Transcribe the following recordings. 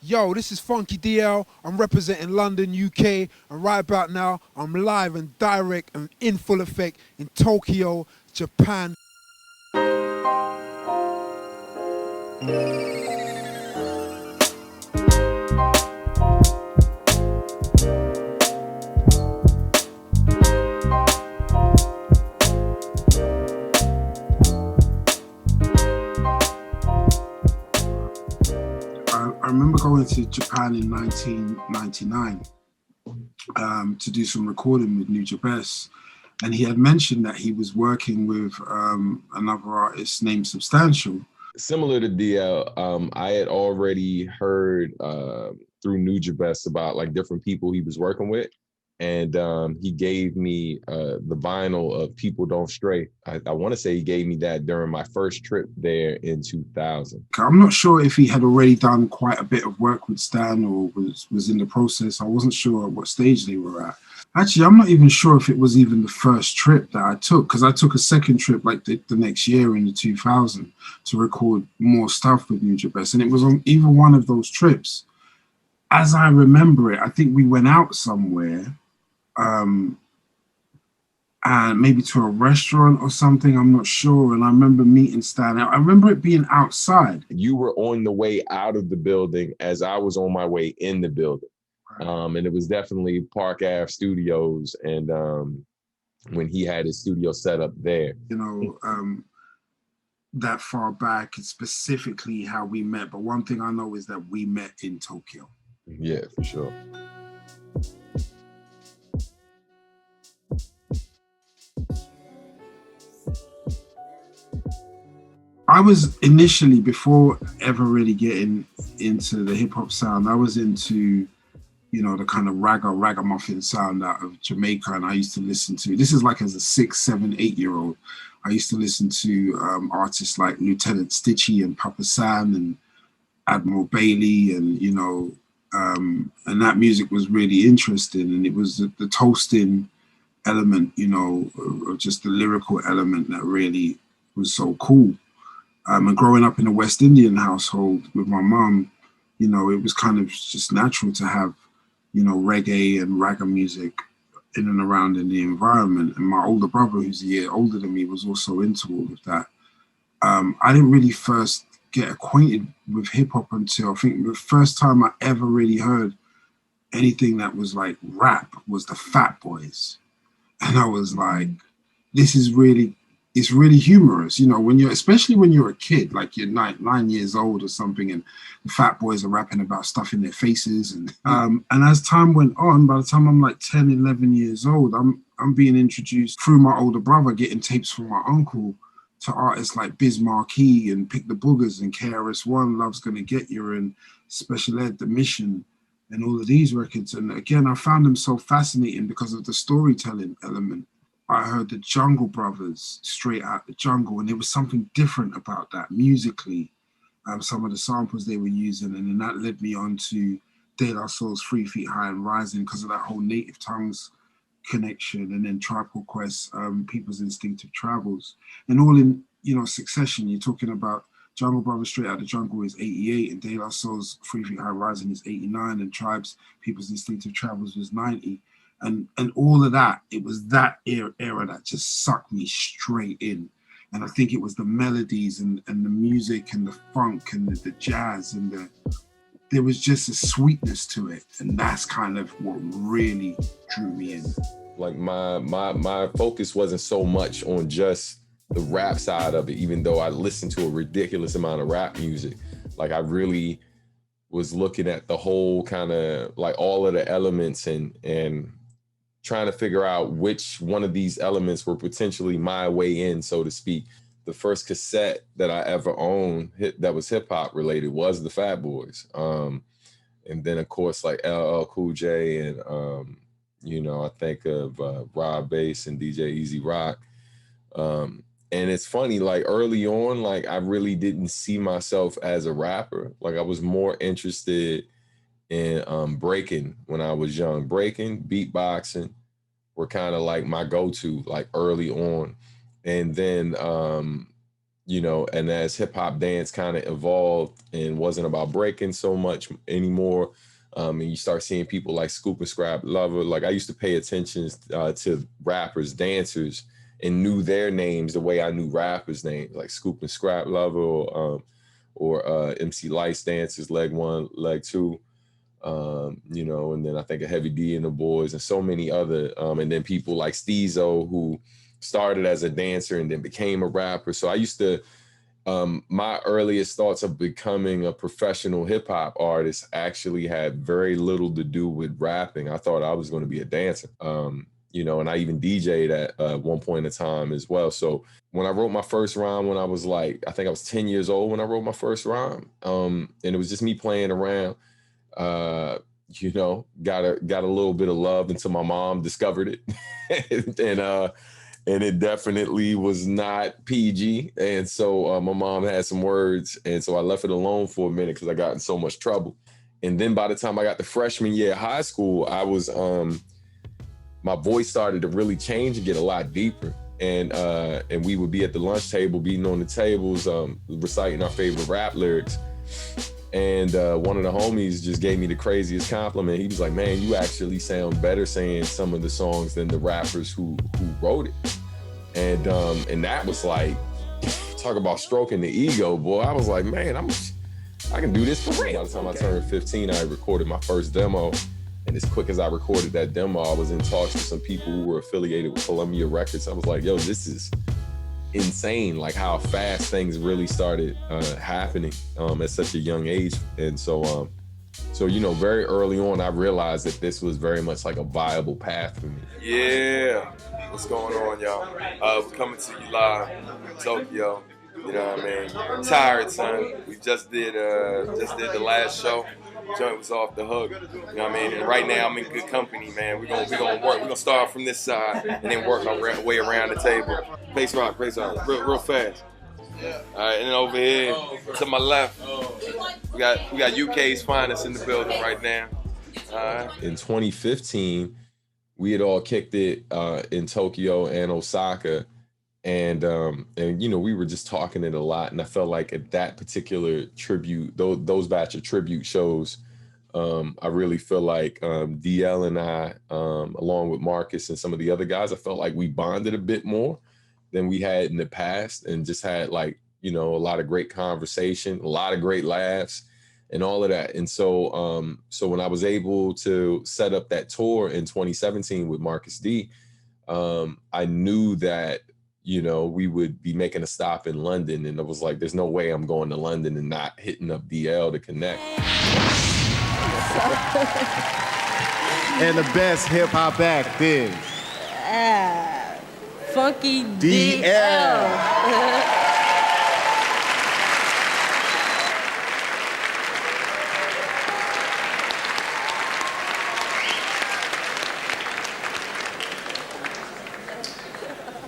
Yo, this is Funky DL. I'm representing London, UK, and right about now, I'm live and direct and in full effect in Tokyo, Japan. I remember going to Japan in 1999 to do some recording with Nujabes, and he had mentioned that he was working with another artist named Substantial. Similar to DL, I had already heard through Nujabes about like different people he was working with, and he gave me the vinyl of "People Don't Stray." I want to say he gave me that during my first trip there in 2000. I'm not sure if he had already done quite a bit of work with Stan or was in the process. I wasn't sure at what stage they were at. Actually, I'm not even sure if it was even the first trip that I took, because I took a second trip like the next year in the 2000 to record more stuff with Nujabes. And it was on either one of those trips. As I remember it, I think we went out somewhere and maybe to a restaurant or something. I'm not sure. And I remember meeting Stan. I remember it being outside. You were on the way out of the building as I was on my way in the building. And it was definitely Park Ave Studios, and when he had his studio set up there. You know, that far back, it's specifically how we met. But one thing I know is that we met in Tokyo. Yeah, for sure. I was initially, before ever really getting into the hip hop sound, I was into, you know, the kind of ragamuffin sound out of Jamaica. And I used to listen to, this is like as a 6, 7, 8-year-old, I used to listen to artists like Lieutenant Stitchie and Papa San and Admiral Bailey, and, you know, and that music was really interesting. And it was the toasting element, you know, or just the lyrical element that really was so cool. And growing up in a West Indian household with my mum, you know, it was kind of just natural to have, you know, reggae and ragga music in and around in the environment. And my older brother, who's a year older than me, was also into all of that. I didn't really first get acquainted with hip hop until I think the first time I ever really heard anything that was like rap was the Fat Boys. And I was like, this is really, it's really humorous, you know, when you're, especially when you're a kid, like you're 9 years old or something, and the Fat Boys are rapping about stuff in their faces. And as time went on, by the time I'm like 10, 11 years old, I'm being introduced through my older brother, getting tapes from my uncle, to artists like Biz Markie and Pick the Boogers and KRS-One, Love's Gonna Get You, and Special Ed, The Mission, and all of these records. And again, I found them so fascinating because of the storytelling element. I heard the Jungle Brothers, Straight Out the Jungle, and there was something different about that musically. Some of the samples they were using, and then that led me on to De La Soul's 3 Feet High and Rising because of that whole Native Tongues connection, and then Tribe Called Quest, People's Instinctive Travels, and all in, you know, succession. You're talking about Jungle Brothers Straight Out the Jungle is 88, and De La Soul's 3 Feet High Rising is 89, and Tribe's People's Instinctive Travels was 90. And all of that, it was that era that just sucked me straight in. And I think it was the melodies and the music and the funk and the jazz and there was just a sweetness to it. And that's kind of what really drew me in. Like my focus wasn't so much on just the rap side of it, even though I listened to a ridiculous amount of rap music. Like I really was looking at the whole kind of like all of the elements and trying to figure out which one of these elements were potentially my way in, so to speak. The first cassette that I ever owned that was hip hop related was the Fat Boys. And then of course like LL Cool J and, you know, I think of Rob Bass and DJ Easy Rock. And it's funny, like early on, like I really didn't see myself as a rapper. Like I was more interested in breaking when I was young. Breaking, beatboxing were kind of like my go-to, like early on. And then you know, and as hip hop dance kind of evolved and wasn't about breaking so much anymore, and you start seeing people like Scoop and Scrap Lover. Like I used to pay attention to rappers, dancers, and knew their names the way I knew rappers' names, like Scoop and Scrap Lover, or MC Lights Dancers, Leg One, Leg Two. You know, and then I think of Heavy D and the Boys and so many other, and then people like Steezo who started as a dancer and then became a rapper. So I used to, my earliest thoughts of becoming a professional hip hop artist actually had very little to do with rapping. I thought I was going to be a dancer, you know, and I even DJ'd at one point in time as well. So when I wrote my first rhyme, when I was like, I think I was 10 years old when I wrote my first rhyme, and it was just me playing around. You know, got a little bit of love until my mom discovered it. And it definitely was not PG. And so my mom had some words, and so I left it alone for a minute because I got in so much trouble. And then by the time I got to freshman year of high school, I was my voice started to really change and get a lot deeper. And we would be at the lunch table, beating on the tables, reciting our favorite rap lyrics. And one of the homies just gave me the craziest compliment. He was like, man, you actually sound better saying some of the songs than the rappers who wrote it. And that was like, talk about stroking the ego, boy. I was like, man, I can do this for real. By the time I turned 15, I recorded my first demo. And as quick as I recorded that demo, I was in talks with some people who were affiliated with Columbia Records. I was like, yo, this is insane, like how fast things really started happening at such a young age. And so you know, very early on I realized that this was very much like a viable path for me. Yeah, what's going on, y'all? We're coming to you live from Tokyo. You know what I mean? I'm tired, son. We just did the last show. Joint was off the hook. You know what I mean? And right now I'm in good company, man. We're gonna work. We're gonna start from this side and then work our way around the table. Pace rock, real fast. All right, and then over here to my left, we got UK's finest in the building right now. All right. In 2015, we had all kicked it in Tokyo and Osaka. And you know, we were just talking it a lot, and I felt like at that particular tribute, those batch of tribute shows, I really feel like DL and I, along with Marcus and some of the other guys, I felt like we bonded a bit more than we had in the past, and just had, like, you know, a lot of great conversation, a lot of great laughs, and all of that. And so when I was able to set up that tour in 2017 with Marcus D, I knew that, you know, we would be making a stop in London, and I was like, there's no way I'm going to London and not hitting up DL to connect. And the best hip hop act is Funky DL.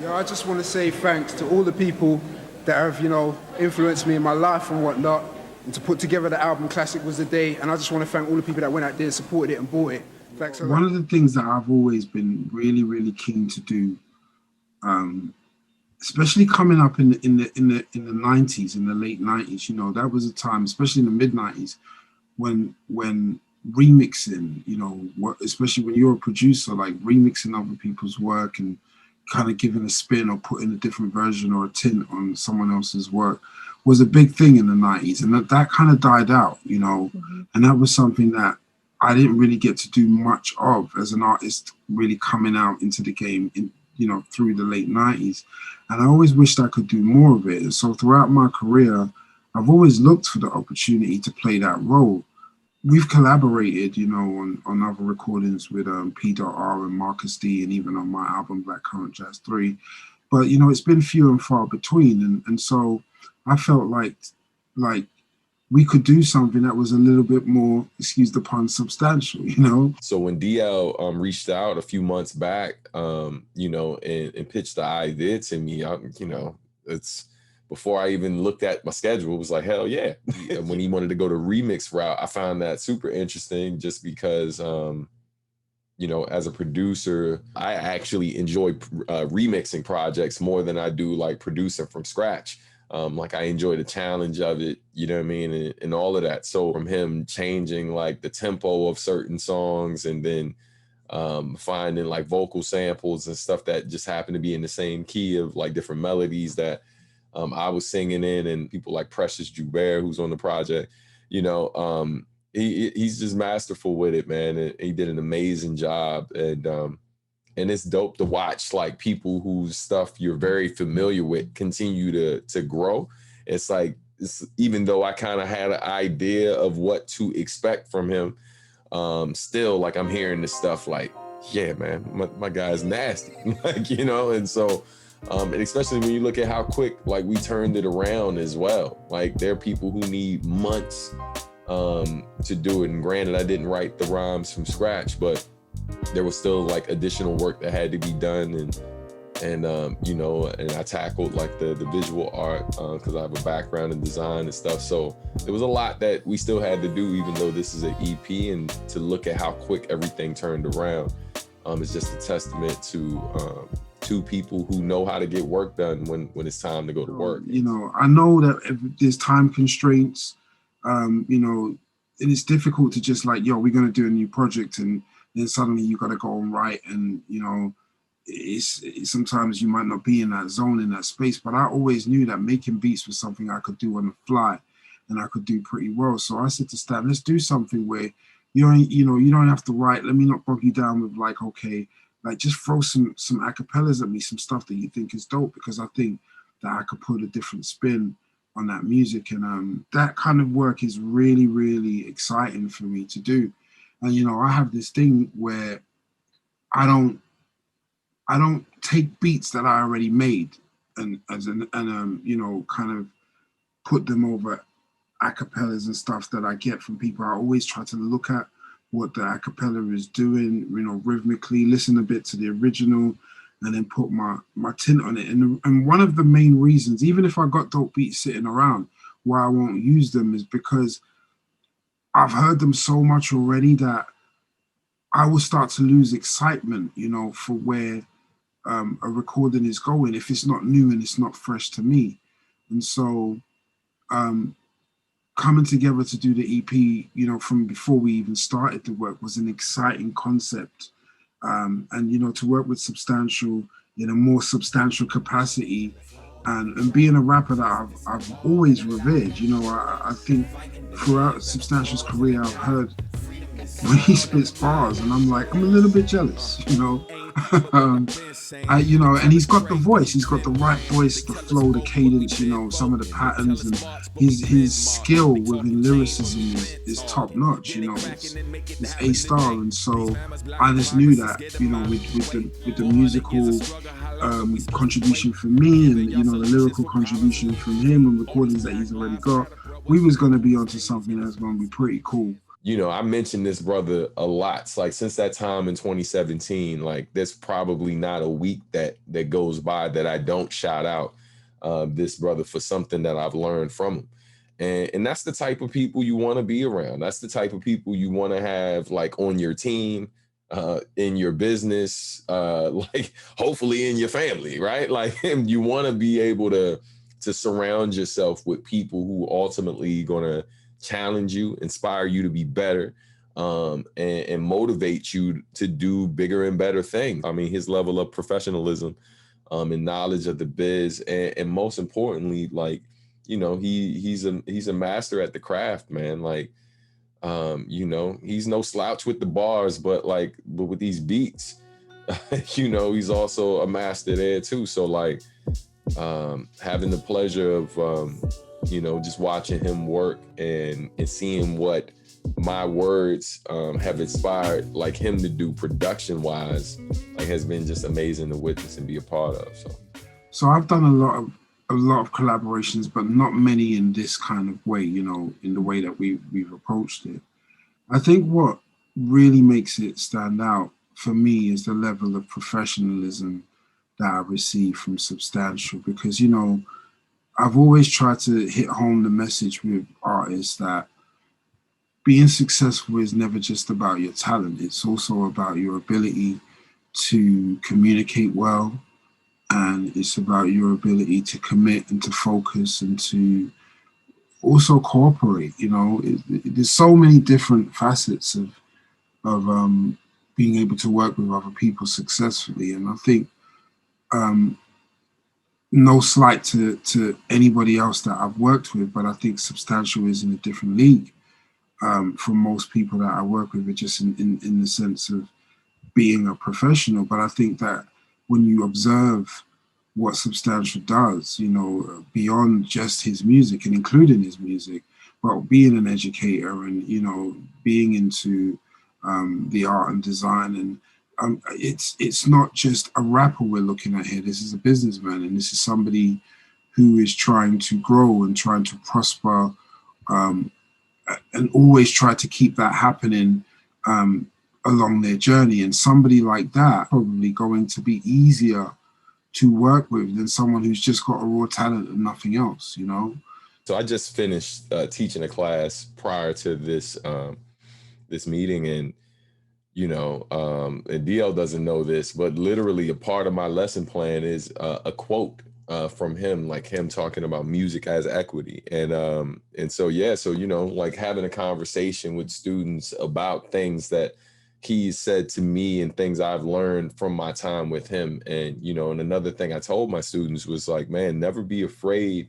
Yo, I just want to say thanks to all the people that have, you know, influenced me in my life and whatnot, and to put together the album Classic Was the Day. And I just want to thank all the people that went out there, supported it and bought it. Thanks a lot. One of the things that I've always been really, really keen to do, especially coming up in the 90s, in the late 90s, you know, that was a time, especially in the mid 90s, when remixing, you know, especially when you're a producer, like remixing other people's work and kind of giving a spin or putting a different version or a tint on someone else's work was a big thing in the 90s. And that kind of died out, you know, and that was something that I didn't really get to do much of as an artist, really coming out into the game, you know, through the late 90s. And I always wished I could do more of it. And so throughout my career, I've always looked for the opportunity to play that role. We've collaborated, you know, on other recordings with P.R. and Marcus D, and even on my album Black Current Jazz 3. But, you know, it's been few and far between. And so I felt like we could do something that was a little bit more, excuse the pun, substantial, you know? So when DL reached out a few months back, you know, and pitched the idea to me, you know, it's, before I even looked at my schedule, it was like, hell yeah. When he wanted to go the remix route, I found that super interesting just because, you know, as a producer, I actually enjoy remixing projects more than I do like producing from scratch. Like I enjoy the challenge of it, you know what I mean? And all of that. So from him changing like the tempo of certain songs and then finding like vocal samples and stuff that just happened to be in the same key of like different melodies that I was singing in, and people like Precious Joubert, who's on the project, you know, he's just masterful with it, man. And he did an amazing job. And it's dope to watch like people whose stuff you're very familiar with continue to grow. It's like, even though I kind of had an idea of what to expect from him, still like I'm hearing this stuff like, yeah, man, my guy's nasty, like, you know. And so, and especially when you look at how quick like we turned it around as well. Like there are people who need months to do it. And granted, I didn't write the rhymes from scratch, but there was still like additional work that had to be done, and you know, and I tackled like the visual art because I have a background in design and stuff. So there was a lot that we still had to do, even though this is an EP. And to look at how quick everything turned around is just a testament to people who know how to get work done when it's time to go to work. You know, I know that if there's time constraints, you know, and it's difficult to just like, yo, we're gonna do a new project, and then suddenly you got to go and write, and you know, it's sometimes you might not be in that zone, in that space. But I always knew that making beats was something I could do on the fly, and I could do pretty well. So I said to Stan, let's do something where you don't have to write. Let me not bog you down with like, okay, like just throw some acapellas at me, some stuff that you think is dope, because I think that I could put a different spin on that music. And that kind of work is really, really exciting for me to do. And, you know, I have this thing where I don't take beats that I already made and you know, kind of put them over acapellas and stuff that I get from people. I always try to look at what the acapella is doing, you know, rhythmically, listen a bit to the original, and then put my tint on it. And one of the main reasons, even if I got dope beats sitting around, why I won't use them is because I've heard them so much already that I will start to lose excitement, you know, for where a recording is going if it's not new and it's not fresh to me. And so coming together to do the EP, you know, from before we even started the work was an exciting concept. And, you know, to work with Substantial in a more substantial capacity, and being a rapper that I've always revered, you know, I think throughout Substantial's career, I've heard when he spits bars, and I'm like, I'm a little bit jealous, you know. You know, and he's got the voice, he's got the right voice, the flow, the cadence, you know, some of the patterns, and his skill within lyricism is top notch, you know, it's A-star. And so I just knew that, you know, with the musical contribution from me, and you know, the lyrical contribution from him, and recordings that he's already got, we was going to be onto something that's going to be pretty cool. You know, I mentioned this brother a lot. It's like since that time in 2017, like there's probably not a week that goes by that I don't shout out this brother for something that I've learned from him. And that's the type of people you want to be around. That's the type of people you want to have like on your team, in your business, like hopefully in your family, right? Like you want to be able to surround yourself with people who ultimately gonna challenge you, inspire you to be better, and motivate you to do bigger and better things. I mean, his level of professionalism and knowledge of the biz, and most importantly, like, you know, he's a master at the craft, man. Like, you know, he's no slouch with the bars, but with these beats, you know, he's also a master there too. So like, having the pleasure of you know, just watching him work and seeing what my words have inspired like him to do production wise, like has been just amazing to witness and be a part of. So I've done a lot of collaborations, but not many in this kind of way, you know, in the way that we've approached it. I think what really makes it stand out for me is the level of professionalism that I receive from Substantial, because, you know, I've always tried to hit home the message with artists that being successful is never just about your talent. It's also about your ability to communicate well and it's about your ability to commit and to focus and to also cooperate. You know, there's so many different facets of being able to work with other people successfully, and I think no slight to anybody else that I've worked with, but I think Substantial is in a different league from most people that I work with, just in the sense of being a professional. But I think that when you observe what Substantial does, you know, beyond just his music and including his music, but being an educator and, you know, being into the art and design, and it's not just a rapper we're looking at here. This is a businessman, and this is somebody who is trying to grow and trying to prosper, and always try to keep that happening along their journey. And somebody like that probably going to be easier to work with than someone who's just got a raw talent and nothing else, you know? So I just finished teaching a class prior to this this meeting, and you know, and DL doesn't know this, but literally a part of my lesson plan is a quote from him, like him talking about music as equity. And so, yeah, so, you know, like having a conversation with students about things that he said to me and things I've learned from my time with him. And, you know, and another thing I told my students was like, man, never be afraid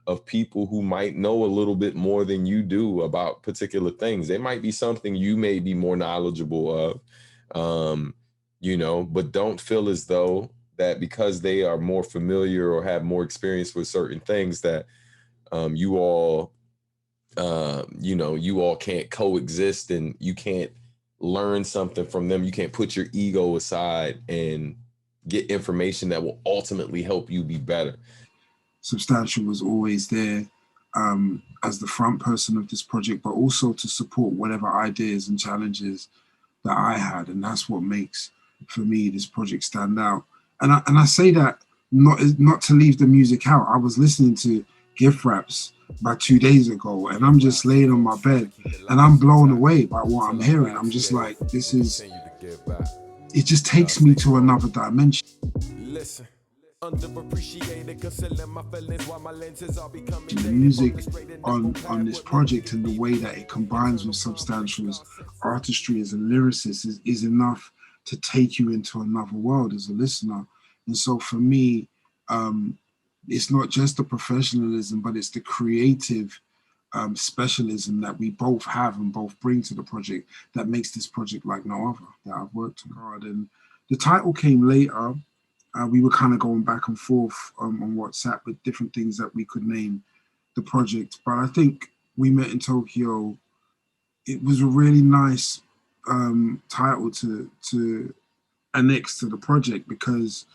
of people who might know a little bit more than you do about particular things. They might be something you may be more knowledgeable of, you know, but don't feel as though that because they are more familiar or have more experience with certain things that you all, you know, you all can't coexist and you can't learn something from them. You can't put your ego aside and get information that will ultimately help you be better. Substantial was always there as the front person of this project, but also to support whatever ideas and challenges that I had. And that's what makes, for me, this project stand out. And I say that not to leave the music out. I was listening to Gift Raps about 2 days ago, and I'm just laying on my bed and I'm blown away by what I'm hearing. I'm just like, this is, it just takes me to another dimension. Listen. Underappreciated, concealing my feelings while my lenses are becoming the music on this project and the way that it combines with Substantial's artistry as a lyricist is enough to take you into another world as a listener. And so for me, it's not just the professionalism, but it's the creative specialism that we both have and both bring to the project that makes this project like no other that I've worked on. And the title came later. We were kind of going back and forth on WhatsApp with different things that we could name the project. But I think We Met in Tokyo, it was a really nice title to annex to the project because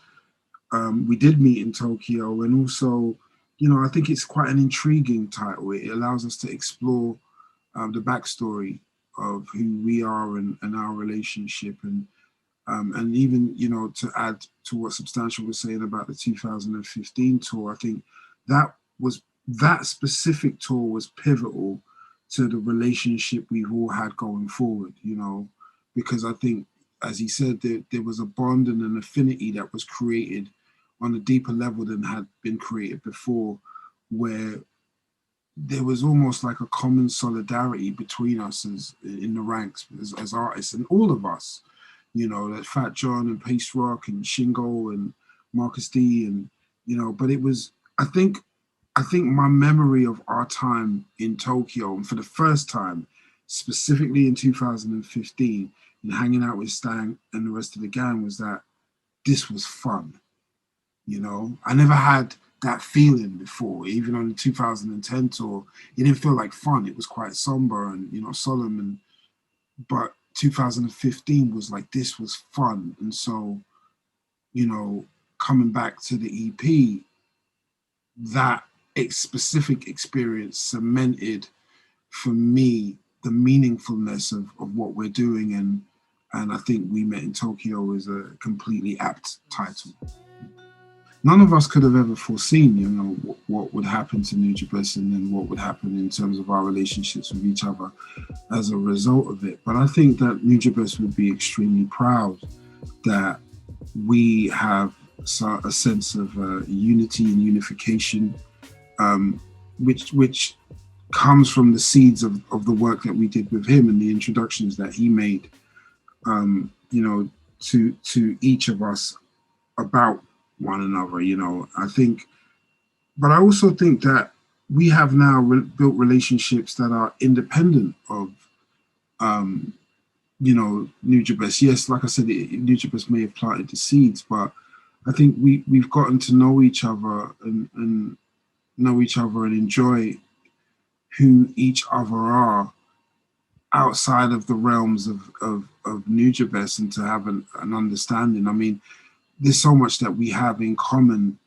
we did meet in Tokyo. And also, you know, I think it's quite an intriguing title. It allows us to explore the backstory of who we are and our relationship. And even, you know, to add to what Substantial was saying about the 2015 tour, I think that specific tour was pivotal to the relationship we've all had going forward, you know, because I think, as he said, there was a bond and an affinity that was created on a deeper level than had been created before, where there was almost like a common solidarity between us as in the ranks as artists, and all of us. You know, that Fat John and Pace Rock and Shingo and Marcus D, and, you know, but it was, I think my memory of our time in Tokyo, and for the first time, specifically in 2015, and hanging out with Stan and the rest of the gang, was that this was fun. You know, I never had that feeling before, even on the 2010 tour. It didn't feel like fun. It was quite somber and, you know, solemn, but 2015 was like, this was fun. And so, you know, coming back to the EP, that specific experience cemented for me the meaningfulness of what we're doing. And I think We Met in Tokyo is a completely apt title. None of us could have ever foreseen, you know, what would happen to Nujabes and then what would happen in terms of our relationships with each other as a result of it. But I think that Nujabes would be extremely proud that we have a sense of unity and unification, which comes from the seeds of the work that we did with him and the introductions that he made, to each of us about one another. I think, but I also think that we have now built relationships that are independent of, Nujabes. Yes, like I said, Nujabes may have planted the seeds, but I think we've gotten to know each other and know each other and enjoy who each other are outside of the realms of Nujabes, and to have an understanding. I mean, there's so much that we have in common.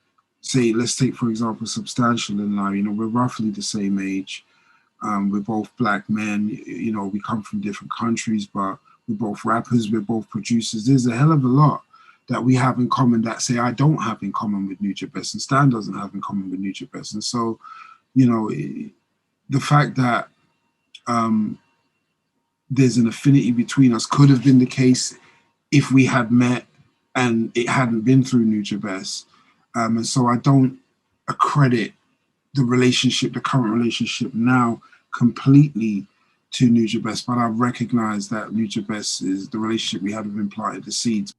Say, let's take, for example, Substantial and I, we're roughly the same age. We're both black men, we come from different countries, but we're both rappers, we're both producers. There's a hell of a lot that we have in common that, say, I don't have in common with Nujabes, and Stan doesn't have in common with Nujabes. And so, the fact that there's an affinity between us could have been the case if we had met and it hadn't been through Nujabes. And so I don't accredit the current relationship now completely to Nujabes, but I recognize that Nujabes is the relationship we had with him planted the seeds.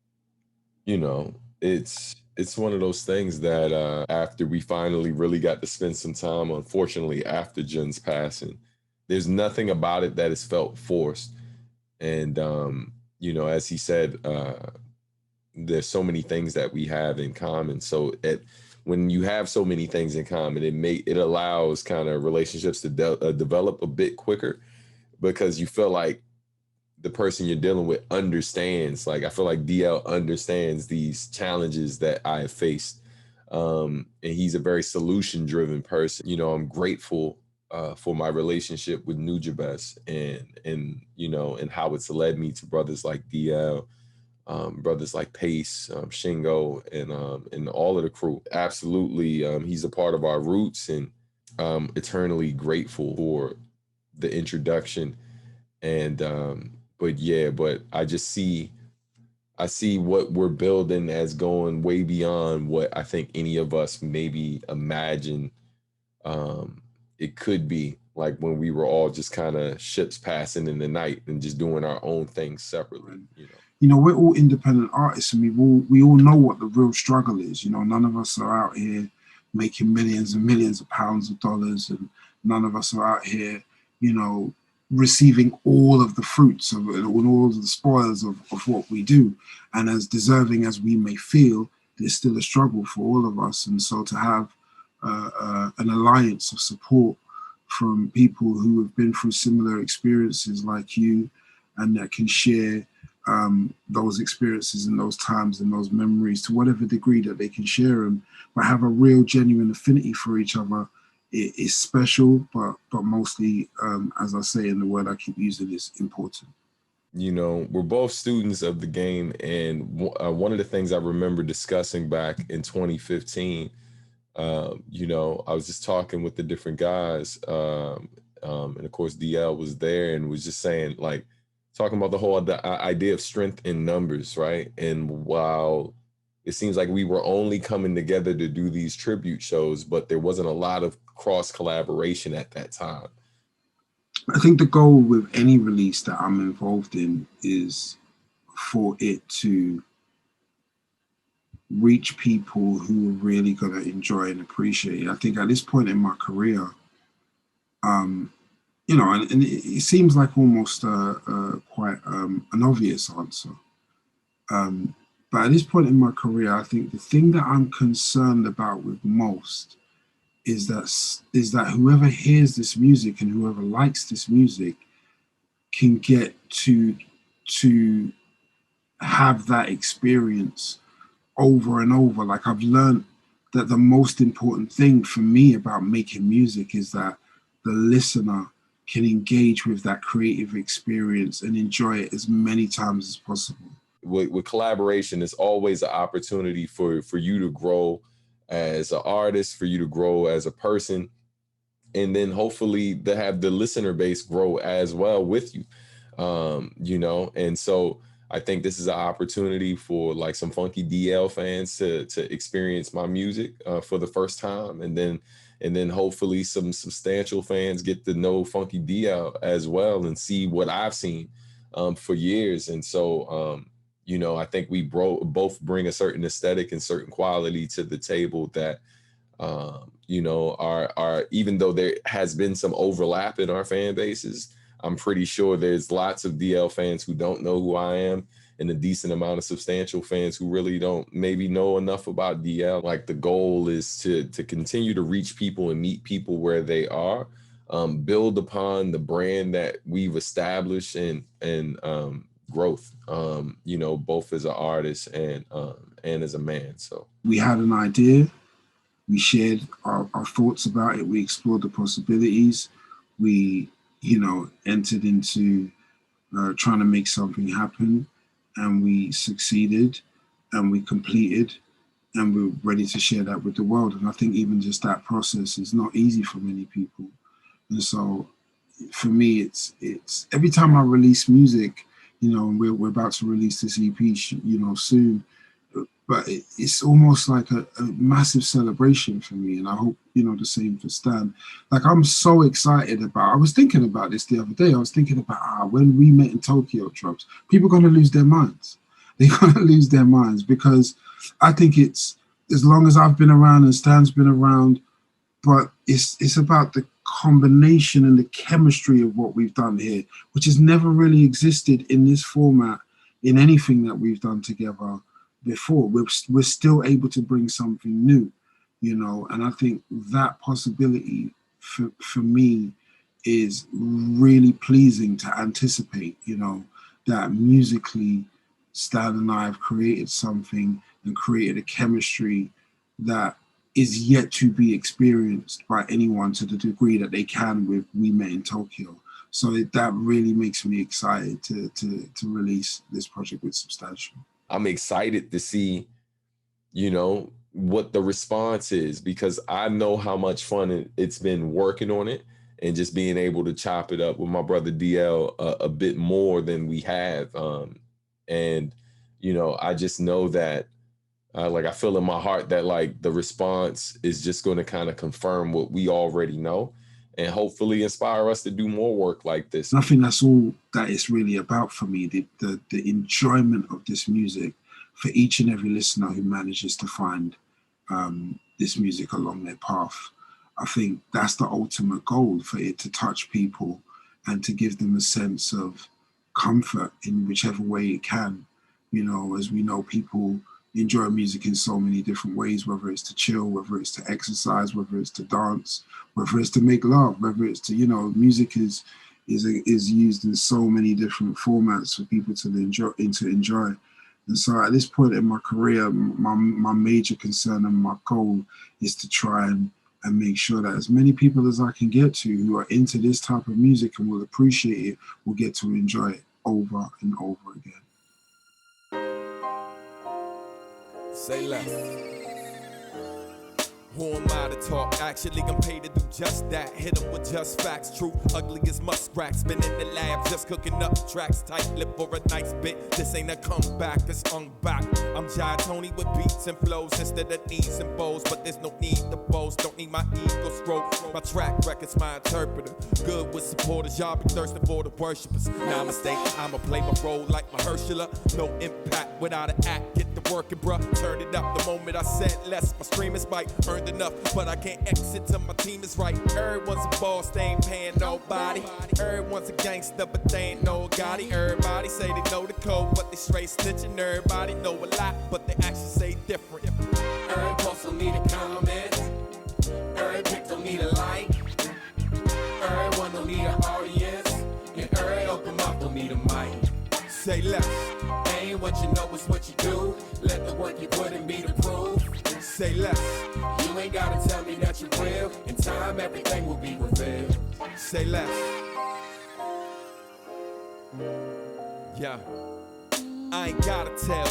It's one of those things that after we finally really got to spend some time, unfortunately, after Jun's passing, there's nothing about it that is felt forced. And, as he said, there's so many things that we have in common. So when you have so many things in common, it allows kind of relationships to develop a bit quicker, because you feel like the person you're dealing with understands. Like, I feel like DL understands these challenges that I have faced. And he's a very solution-driven person. I'm grateful for my relationship with Nujabes and how it's led me to brothers like DL, brothers like Pace, Shingo, and all of the crew. Absolutely, he's a part of our roots, and eternally grateful for the introduction. And but I see what we're building as going way beyond what I think any of us maybe imagine it could be, like when we were all just kind of ships passing in the night and just doing our own things separately. We're all independent artists, and we all know what the real struggle is. None of us are out here making millions and millions of pounds of dollars, and none of us are out here, receiving all of the fruits of it, all of the spoils of what we do. And as deserving as we may feel, there's still a struggle for all of us. And so to have an alliance of support from people who have been through similar experiences like you, and that can share those experiences and those times and those memories to whatever degree that they can share them, but have a real genuine affinity for each other, is special, but mostly, as I say in the word I keep using, is important. We're both students of the game, and one of the things I remember discussing back in 2015, I was just talking with the different guys, and of course DL was there, and was just saying, like, talking about the whole idea of strength in numbers, right? And while it seems like we were only coming together to do these tribute shows, but there wasn't a lot of cross collaboration at that time. I think the goal with any release that I'm involved in is for it to reach people who are really going to enjoy and appreciate it. I think at this point in my career, and it seems like almost quite an obvious answer. But at this point in my career, I think the thing that I'm concerned about with most is that whoever hears this music and whoever likes this music can get to have that experience over and over. Like, I've learned that the most important thing for me about making music is that the listener can engage with that creative experience and enjoy it as many times as possible. With collaboration, it's always an opportunity for you to grow as an artist, for you to grow as a person, and then hopefully to have the listener base grow as well with you. And so I think this is an opportunity for like some funky DL fans to experience my music for the first time, and then hopefully some substantial fans get to know Funky DL as well and see what I've seen for years. And so, you know, I think we both bring a certain aesthetic and certain quality to the table that, you know, are even though there has been some overlap in our fan bases, I'm pretty sure there's lots of DL fans who don't know who I am, and a decent amount of substantial fans who really don't maybe know enough about DL. Like, the goal is to continue to reach people and meet people where they are, build upon the brand that we've established and growth, you know, both as an artist and as a man. So we had an idea, we shared our thoughts about it, we explored the possibilities, we, you know, entered into trying to make something happen, and we succeeded, and we completed, and we're ready to share that with the world. And I think even just that process is not easy for many people. And so for me, it's every time I release music, you know, and we're about to release this EP, you know, soon, but it's almost like a massive celebration for me. And I hope, you know, the same for Stan. Like, I'm so excited I was thinking about this the other day. I was thinking about when We Met in Tokyo drops, people are going to lose their minds. They're going to lose their minds, because I think it's, as long as I've been around and Stan's been around, but it's about the combination and the chemistry of what we've done here, which has never really existed in this format in anything that we've done together before. We're still able to bring something new, you know, and I think that possibility for me is really pleasing to anticipate, you know, that musically Stan and I have created something and created a chemistry that is yet to be experienced by anyone to the degree that they can with We Met in Tokyo. So that really makes me excited to release this project with Substantial. I'm excited to see, you know, what the response is, because I know how much fun it's been working on it and just being able to chop it up with my brother DL a bit more than we have. And, you know, I just know that, like, I feel in my heart that, like, the response is just going to kind of confirm what we already know and hopefully inspire us to do more work like this. And I think that's all that it's really about for me, the enjoyment of this music for each and every listener who manages to find this music along their path. I think that's the ultimate goal, for it to touch people and to give them a sense of comfort in whichever way it can. You know, as we know, people enjoy music in so many different ways, whether it's to chill, whether it's to exercise, whether it's to dance, whether it's to make love, whether it's to, you know, music is used in so many different formats for people to enjoy. And so at this point in my career, my major concern and my goal is to try and make sure that as many people as I can get to who are into this type of music and will appreciate it will get to enjoy it over and over again. Say less. Who am I to talk? Actually, I'm paid to do just that. Hit them with just facts. True, ugly as muskrats. Been in the lab, just cooking up tracks. Tight lip for a nice bit. This ain't a comeback, it's hung back. I'm Jai Tony with beats and flows instead of knees and bows. But there's no need to boast. Don't need my ego stroke. My track record's my interpreter. Good with supporters, y'all be thirsting for the worshipers. Namaste, I'ma play my role like Mahershala. No impact without an act. Get the working, bruh. Turn it up the moment I said less. My streamers might earn enough, but I can't exit till my team is right. Everyone's a boss, they ain't paying nobody. Everyone's a gangster, but they ain't no Gotti. Everybody say they know the code, but they straight snitching. Everybody know a lot, but they actually say different. Every post don't need a comment. Every pic don't need a like. Everyone don't need an audience. And every open mouth don't need a mic. Say less. Ain't what you know, it's what you do. Let the work you put in be the proof. Say less. You ain't gotta tell me that you're real. In time, everything will be revealed. Say less. Yeah. I ain't gotta tell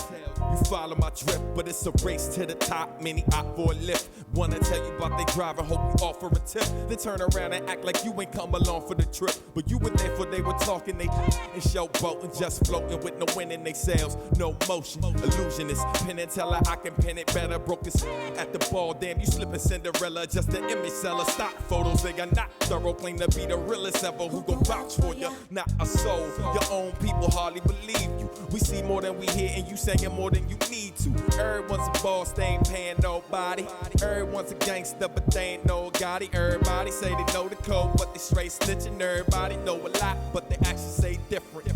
you follow my drip, but it's a race to the top. Many opt for a lift. Wanna tell you about they driver, hope you offer a tip. Then turn around and act like you ain't come along for the trip. But you were there for they were talking, they and showboating, just floating with no wind in they sails, no motion. Illusionist, pin and teller, I can pin it better. Broke his at the ball, damn you slipping Cinderella. Just an image seller, stock photos, they are not thorough. Claim to be the realest ever, who gon' vouch for you? Not a soul, your own people hardly believe you. We see more than we hear and you saying more than you need to. Everyone's a boss, they ain't paying nobody. Everyone's a gangster, but they ain't no Gotti. Everybody say they know the code, but they straight snitching. Everybody know a lot, but they actually say different.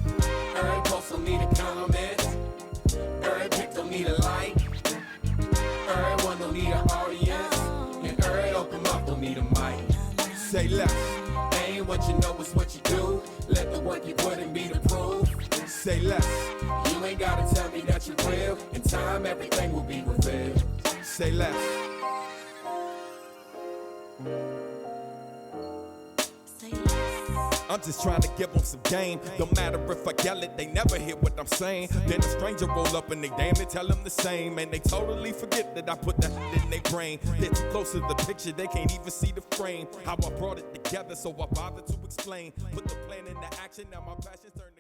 Every post don't need a comment. Every pic don't need a like. Everyone don't need an audience. And every open up don't need a mic. Say less. Ain't what you know, it's what you do. Let the work you put in be the proof. Say less. You ain't gotta tell me that you're real. In time, everything will be revealed. Say less. I'm just trying to give them some game. Don't matter if I yell it, they never hear what I'm saying. Then a stranger roll up and they damn near tell them the same. And they totally forget that I put that in their brain. They're too close to the picture, they can't even see the frame. How I brought it together, so I bother to explain. Put the plan into action, now my passion's turning.